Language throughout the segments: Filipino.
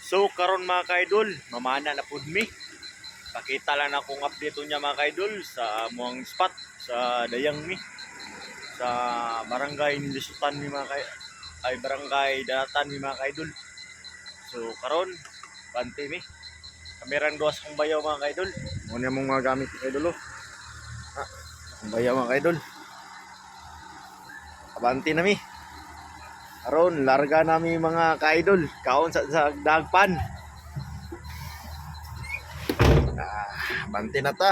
So karon mga kaidol, mamana na pud mi. Pakita lang akong update niya mga kaidol sa amuang spot sa Dayang mi. Sa barangay Nilisutan mi mga ay barangay Datan mi mga kaidol. So karon bante mi. Kamerang duwas kong bayaw mga kaidol. Muna mong mga gamit kaidol oh. Ang bayaw mga kaidol. Abante na mi. Karon larga nami mga kaidol. Kaon sa dagpan. Bante na ta.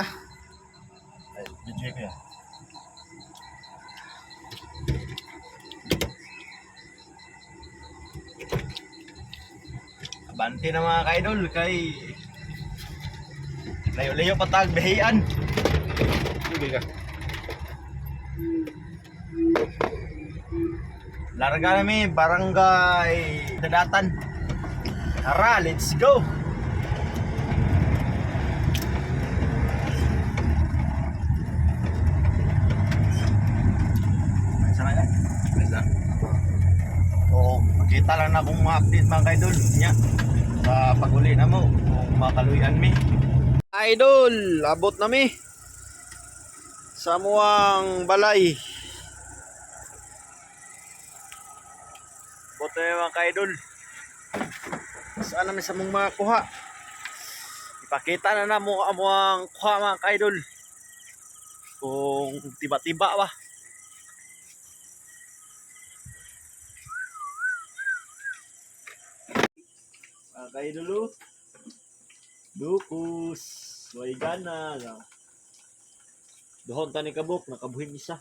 Ay, video ko yan. Bante na mga kaidol kay layo-layo patag bihian. Sige ka. Larga nami barangay Datan. Tara, let's go. O, makita lang na kung ma-update mga kaidol niya sa pag-uli na mo kung makaluyan mi. Idol, abot na mi sa muang balay. Abot na mi mga kaidol. Saan namin sa mong mga kuha. Ipakita na mo ang kuha mga kaidol. Kung tiba-tiba ba. Mga kaidol oh. Dukus. Way gana. Dohon tani kabuk. Nakabuhin isa.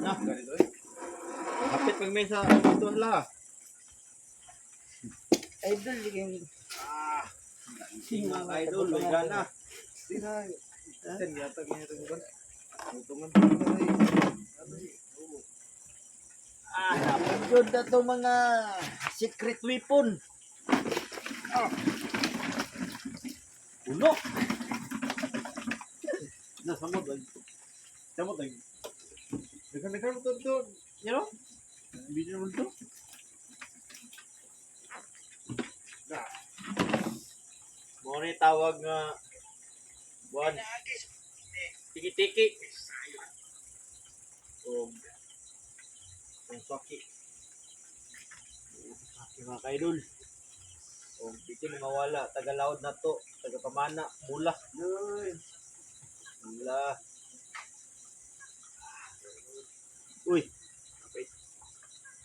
Nah, hapit pag may sa ito hala. Idol yung Sing mga idol, may gana. Sen yata ganito ko. Tutungan Napagod na to mga secret weapon. Ulo. Samot lagi. Samot lagi. Dekan-dekan to, you know? Video mo to. Mo ni tawag nga buwan. Tiki-tiki. Ang saki. Saki mga kaidol. Bitin mawala. Tagalawad na to. Tagapamana. Mula. Mula. Uy.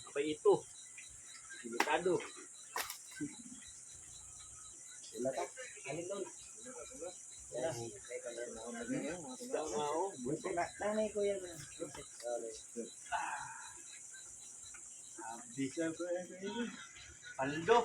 Apa itu? Delikado. Wala ka? Alin doon? Nanay ko yan. Bisa ko yan. Paldo.